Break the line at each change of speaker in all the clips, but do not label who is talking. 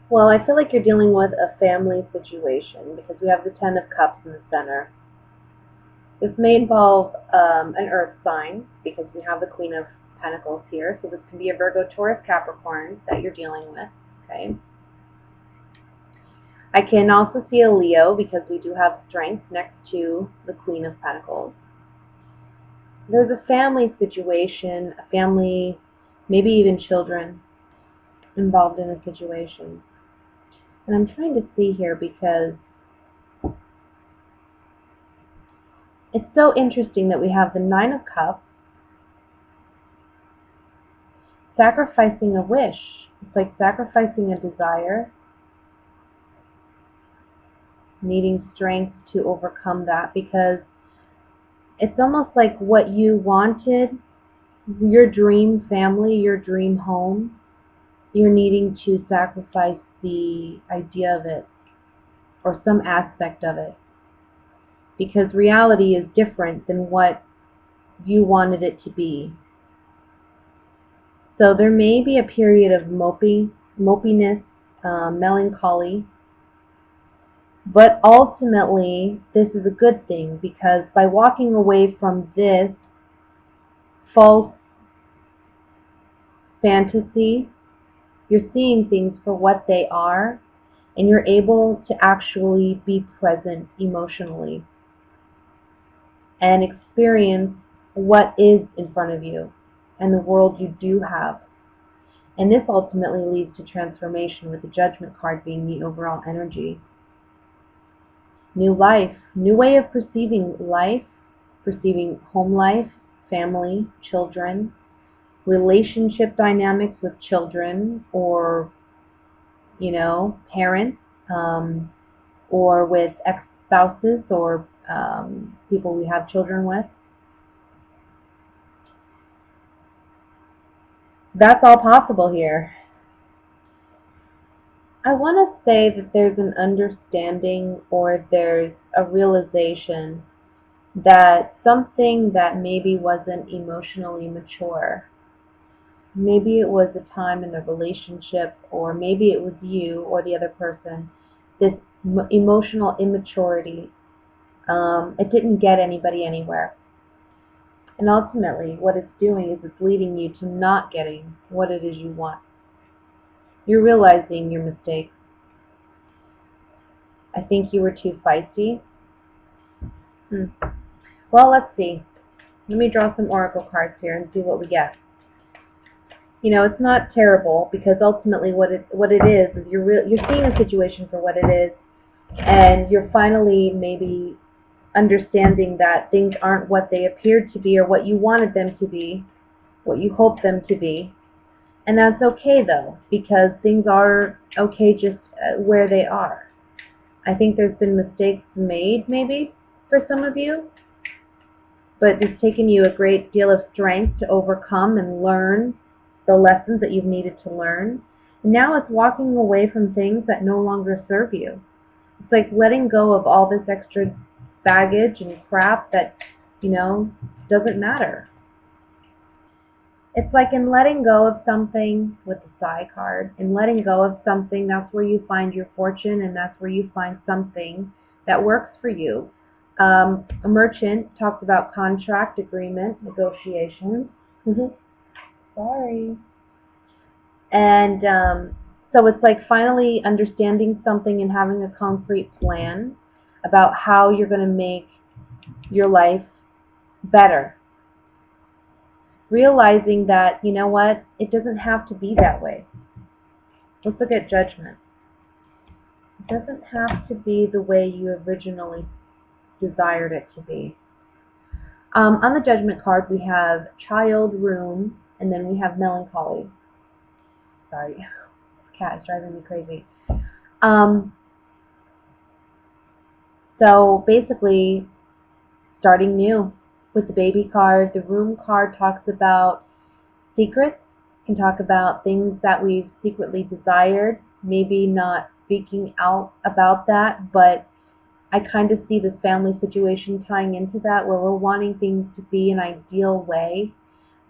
Well, I feel like you're dealing with a family situation because we have the Ten of Cups in the center. This may involve an earth sign because we have the Queen of Pentacles here. So this can be a Virgo, Taurus, Capricorn that you're dealing with. Okay. I can also see a Leo because we do have strength next to the Queen of Pentacles. There's a family situation, a family, maybe even children involved in a situation. And I'm trying to see here because it's so interesting that we have the Nine of Cups, sacrificing a wish. It's like sacrificing a desire, needing strength to overcome that because it's almost like what you wanted, your dream family, your dream home, you're needing to sacrifice the idea of it or some aspect of it because reality is different than what you wanted it to be. So there may be a period of mopiness, melancholy, but ultimately this is a good thing because by walking away from this false fantasy, you're seeing things for what they are and you're able to actually be present emotionally and experience what is in front of you and the world you do have. And this ultimately leads to transformation with the Judgment card being the overall energy. New life, new way of perceiving life, perceiving home life, family, children, relationship dynamics with children or, parents, or with ex-spouses or people we have children with. That's all possible here. I want to say that there's an understanding or there's a realization that something that maybe wasn't emotionally mature, maybe it was a time in the relationship or maybe it was you or the other person, this emotional immaturity, it didn't get anybody anywhere. And ultimately what it's doing is it's leading you to not getting what it is you want. You're realizing your mistakes. I think you were too feisty. Well, let's see. Let me draw some oracle cards here and see what we get. It's not terrible because ultimately what it is you're seeing a situation for what it is, and you're finally maybe understanding that things aren't what they appeared to be or what you wanted them to be, what you hoped them to be. And that's okay though, because things are okay just where they are. I think there's been mistakes made maybe for some of you, but it's taken you a great deal of strength to overcome and learn the lessons that you've needed to learn. And now it's walking away from things that no longer serve you. It's like letting go of all this extra baggage and crap that, doesn't matter. It's like in letting go of something with the Psi card, in letting go of something, that's where you find your fortune and that's where you find something that works for you. A merchant talks about contract, agreement, negotiations. Sorry. And so it's like finally understanding something and having a concrete plan about how you're going to make your life better. Realizing that, you know what, it doesn't have to be that way. Let's look at Judgment. It doesn't have to be the way you originally desired it to be. On the Judgment card, we have child, room, and then we have melancholy. Sorry, this cat is driving me crazy. So basically, starting new with the baby card. The room card talks about secrets, can talk about things that we've secretly desired, maybe not speaking out about that, but I kind of see this family situation tying into that where we're wanting things to be an ideal way,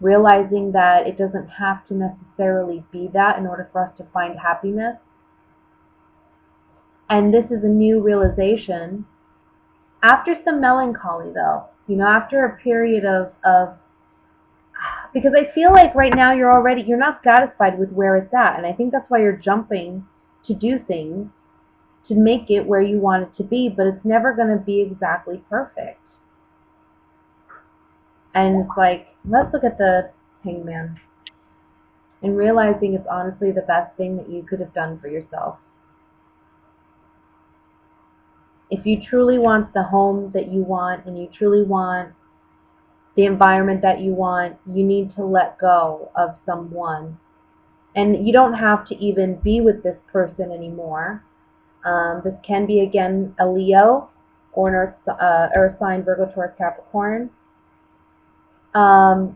realizing that it doesn't have to necessarily be that in order for us to find happiness. And this is a new realization after some melancholy, though. You know, after a period of because I feel like right now you're not satisfied with where it's at, and I think that's why you're jumping to do things to make it where you want it to be, but it's never going to be exactly perfect. And it's like, let's look at the Hangman and realizing it's honestly the best thing that you could have done for yourself. If you truly want the home that you want and you truly want the environment that you want, you need to let go of someone. And you don't have to even be with this person anymore. This can be, again, a Leo or an Earth sign, Virgo, Taurus, Capricorn. But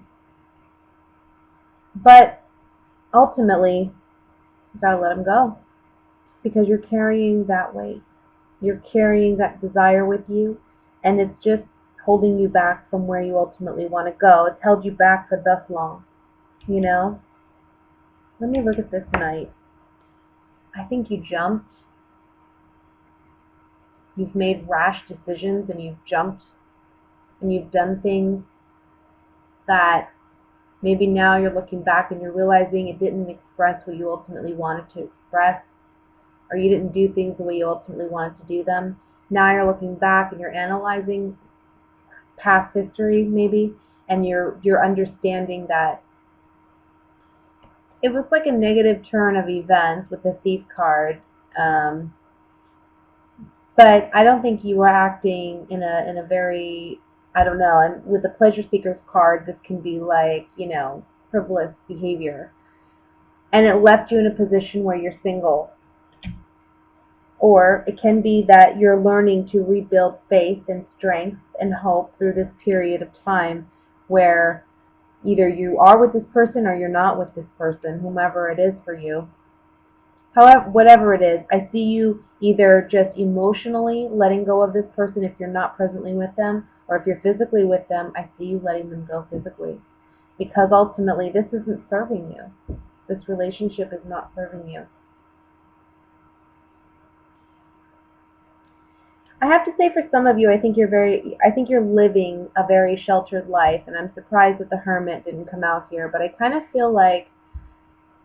ultimately, you gotta let them go because you're carrying that weight. You're carrying that desire with you, and it's just holding you back from where you ultimately want to go. It's held you back for thus long, you know? Let me look at this night. I think you jumped. You've made rash decisions and you've jumped and you've done things that maybe now you're looking back and you're realizing it didn't express what you ultimately wanted to express, or you didn't do things the way you ultimately wanted to do them. Now you're looking back and you're analyzing past history maybe, and you're understanding that it was like a negative turn of events with the Thief card. But I don't think you were acting in a very, I don't know, and with the Pleasure Seeker's card, this can be like, you know, frivolous behavior. And it left you in a position where you're single. Or it can be that you're learning to rebuild faith and strength and hope through this period of time where either you are with this person or you're not with this person, whomever it is for you. However, whatever it is, I see you either just emotionally letting go of this person if you're not presently with them, or if you're physically with them, I see you letting them go physically. Because ultimately, this isn't serving you. This relationship is not serving you. I have to say, for some of you, I think you're living a very sheltered life, and I'm surprised that the Hermit didn't come out here, but I kind of feel like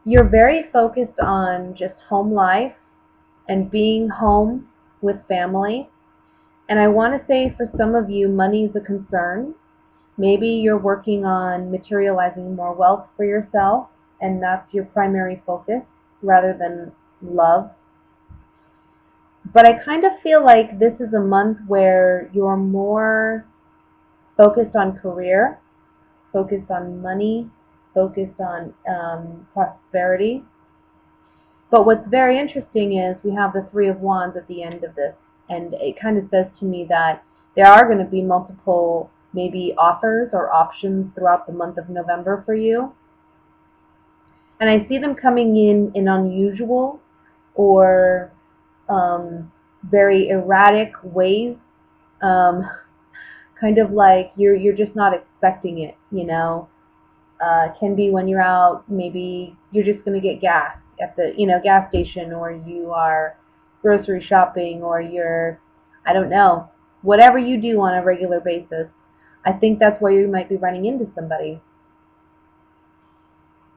you're very focused on just home life and being home with family. And I want to say for some of you, money is a concern. Maybe you're working on materializing more wealth for yourself, and that's your primary focus rather than love. But I kind of feel like this is a month where you're more focused on career, focused on money, focused on prosperity. But what's very interesting is we have the Three of Wands at the end of this, and it kind of says to me that there are going to be multiple maybe offers or options throughout the month of November for you. And I see them coming in unusual or very erratic ways, kind of like you're just not expecting it, you know. Can be when you're out, maybe you're just going to get gas at the gas station, or you are grocery shopping, or you're, I don't know, whatever you do on a regular basis. I think that's where you might be running into somebody.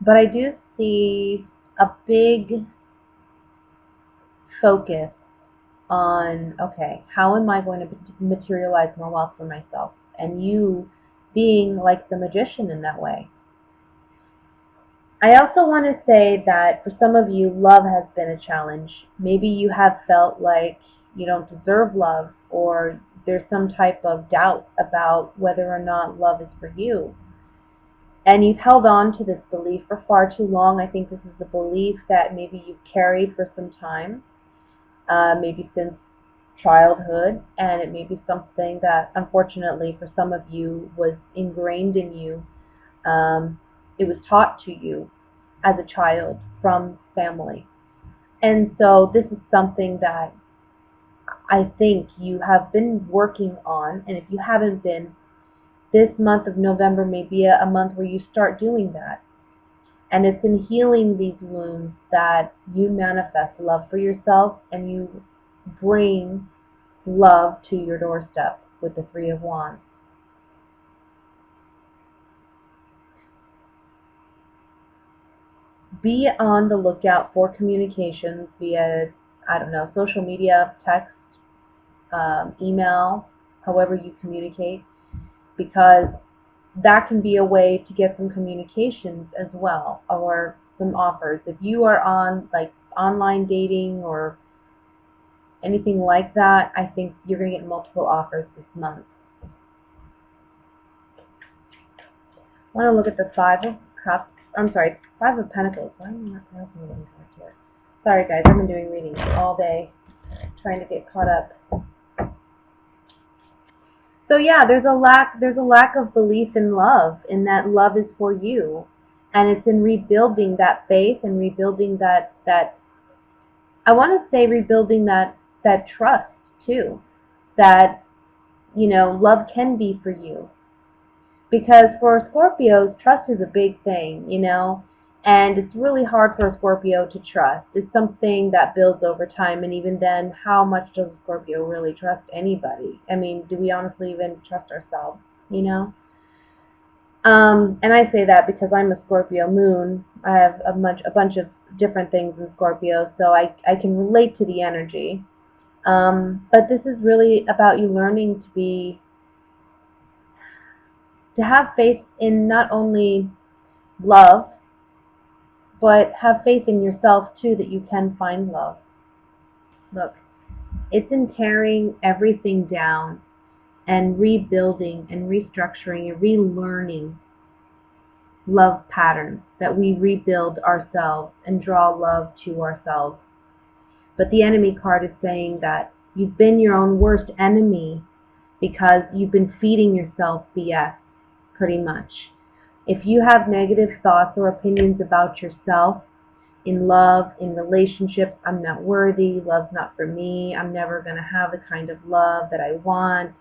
But I do see a big focus on, okay, how am I going to materialize more wealth for myself? And you being like the magician in that way. I also want to say that for some of you, love has been a challenge. Maybe you have felt like you don't deserve love, or there's some type of doubt about whether or not love is for you. And you've held on to this belief for far too long. I think this is a belief that maybe you've carried for some time, maybe since childhood, and it may be something that unfortunately for some of you was ingrained in you. It was taught to you as a child from family. And so this is something that I think you have been working on, and if you haven't been, this month of November may be a month where you start doing that. And it's in healing these wounds that you manifest love for yourself, and you bring love to your doorstep with the Three of Wands. Be on the lookout for communications via, I don't know, social media, text, email, however you communicate, because that can be a way to get some communications as well, or some offers. If you are on like online dating or anything like that, I think you're going to get multiple offers this month. I want to look at the Five of Cups. I'm sorry, Five of Pentacles. Why am I not pronouncing readings correct here? Sorry guys, I've been doing readings all day, trying to get caught up. So yeah, there's a lack of belief in love, in that love is for you, and it's in rebuilding that faith and rebuilding that I want to say rebuilding that trust too, that love can be for you. Because for Scorpios, trust is a big thing, and it's really hard for a Scorpio to trust. It's something that builds over time, and even then, how much does a Scorpio really trust anybody? I mean, do we honestly even trust ourselves, And I say that because I'm a Scorpio moon. I have a bunch of different things in Scorpio, so I can relate to the energy. But this is really about you learning to have faith in not only love, but have faith in yourself too, that you can find love. Look, it's in tearing everything down and rebuilding and restructuring and relearning love patterns, that we rebuild ourselves and draw love to ourselves. But the enemy card is saying that you've been your own worst enemy because you've been feeding yourself BS, pretty much. If you have negative thoughts or opinions about yourself, in love, in relationships, I'm not worthy, love's not for me, I'm never going to have the kind of love that I want,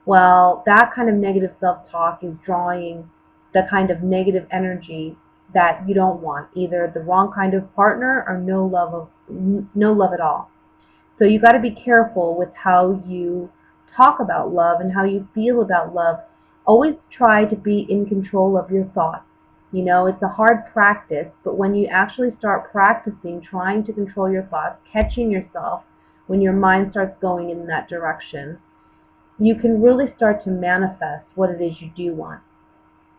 well, that kind of negative self-talk is drawing the kind of negative energy that you don't want, either the wrong kind of partner or no love at all. So you got to be careful with how you talk about love and how you feel about love. Always try to be in control of your thoughts. It's a hard practice, but when you actually start practicing trying to control your thoughts, catching yourself when your mind starts going in that direction, you can really start to manifest what it is you do want.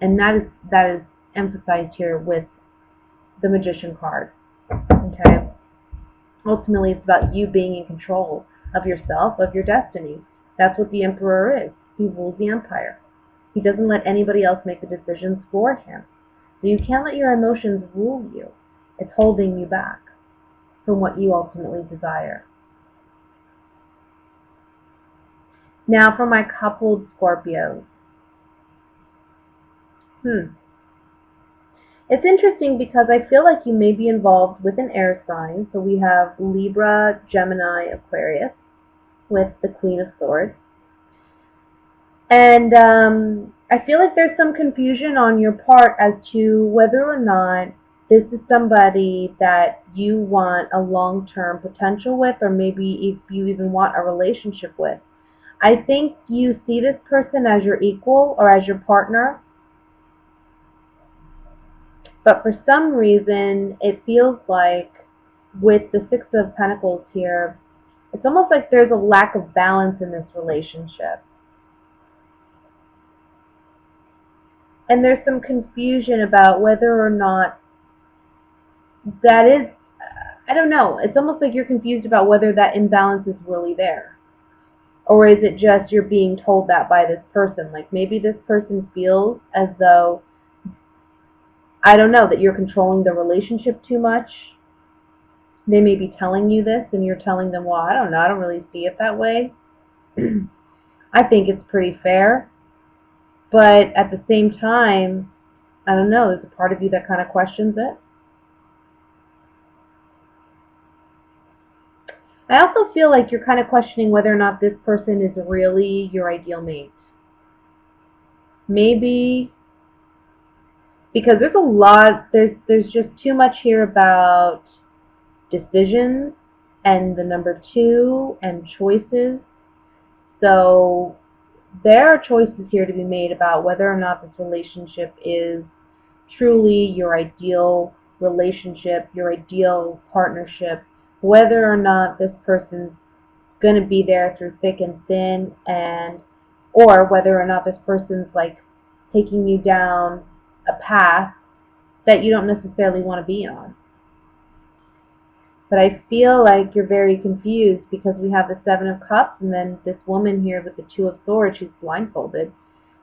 And that is emphasized here with the Magician card. Okay? Ultimately, it's about you being in control of yourself, of your destiny. That's what the Emperor is. He rules the empire. He doesn't let anybody else make the decisions for him. So you can't let your emotions rule you. It's holding you back from what you ultimately desire. Now for my coupled Scorpios. It's interesting because I feel like you may be involved with an air sign. So we have Libra, Gemini, Aquarius with the Queen of Swords. And I feel like there's some confusion on your part as to whether or not this is somebody that you want a long-term potential with, or maybe if you even want a relationship with. I think you see this person as your equal or as your partner, but for some reason it feels like with the Six of Pentacles here, it's almost like there's a lack of balance in this relationship. And there's some confusion about whether or not that is, I don't know, it's almost like you're confused about whether that imbalance is really there. Or is it just you're being told that by this person? Like maybe this person feels as though, I don't know, that you're controlling the relationship too much. They may be telling you this and you're telling them, well, I don't know, I don't really see it that way. I think it's pretty fair. But at the same time, I don't know, there's a part of you that kind of questions it. I also feel like you're kind of questioning whether or not this person is really your ideal mate. Maybe because there's a lot, there's just too much here about decisions and the number 2 and choices. So there are choices here to be made about whether or not this relationship is truly your ideal relationship, your ideal partnership, whether or not this person's going to be there through thick and thin, and or whether or not this person's like taking you down a path that you don't necessarily want to be on. But I feel like you're very confused because we have the 7 of Cups and then this woman here with the 2 of Swords, she's blindfolded.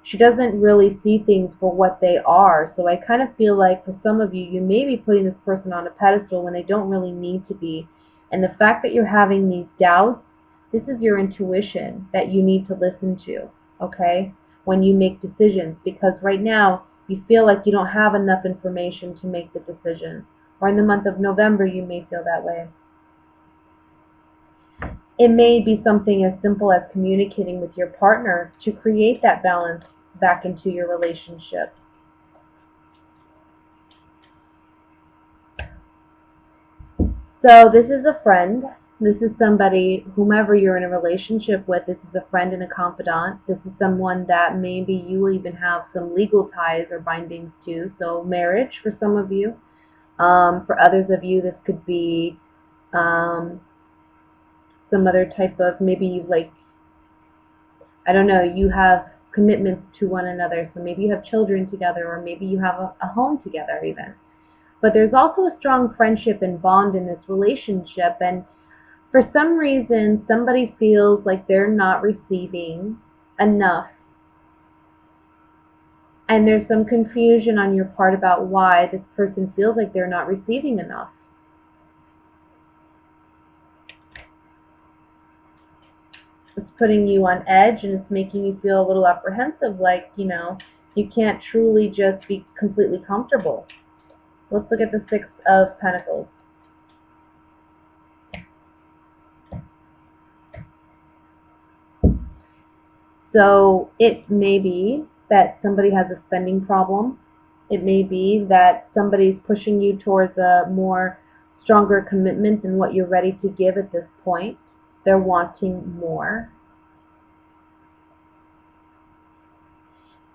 She doesn't really see things for what they are. So I kind of feel like for some of you, you may be putting this person on a pedestal when they don't really need to be. And the fact that you're having these doubts, this is your intuition that you need to listen to, okay, when you make decisions. Because right now, you feel like you don't have enough information to make the decision. Or in the month of November, you may feel that way. It may be something as simple as communicating with your partner to create that balance back into your relationship. So this is a friend. This is somebody, whomever you're in a relationship with, this is a friend and a confidant. This is someone that maybe you will even have some legal ties or bindings to. So marriage for some of you. For others of you, this could be some other type of, maybe you like, I don't know, you have commitments to one another. So maybe you have children together, or maybe you have a home together even. But there's also a strong friendship and bond in this relationship, and for some reason somebody feels like they're not receiving enough, and there's some confusion on your part about why this person feels like they're not receiving enough. It's putting you on edge, and it's making you feel a little apprehensive, like, you can't truly just be completely comfortable. Let's look at the 6 of Pentacles. So it may be that somebody has a spending problem. It may be that somebody's pushing you towards a more stronger commitment than what you're ready to give at this point. They're wanting more.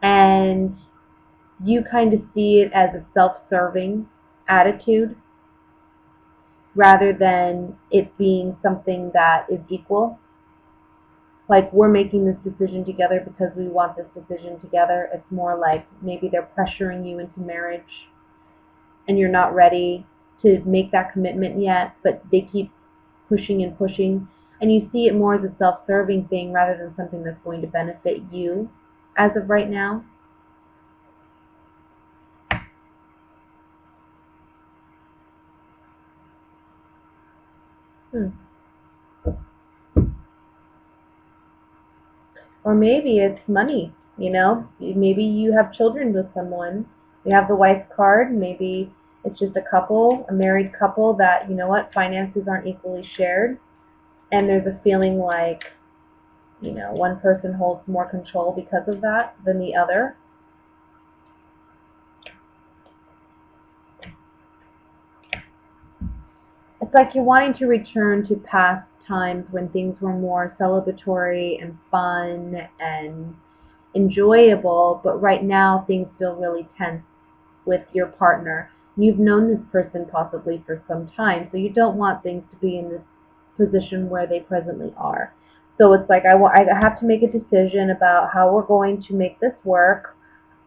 And you kind of see it as a self-serving attitude rather than it being something that is equal. Like, we're making this decision together because we want this decision together. It's more like maybe they're pressuring you into marriage and you're not ready to make that commitment yet, but they keep pushing and pushing. And you see it more as a self-serving thing rather than something that's going to benefit you as of right now. Or maybe it's money, Maybe you have children with someone. You have the wife card. Maybe it's just a couple, a married couple that, finances aren't equally shared. And there's a feeling like, one person holds more control because of that than the other. It's like you're wanting to return to past times when things were more celebratory and fun and enjoyable, but right now things feel really tense with your partner. You've known this person possibly for some time, so you don't want things to be in this position where they presently are. So it's like I have to make a decision about how we're going to make this work.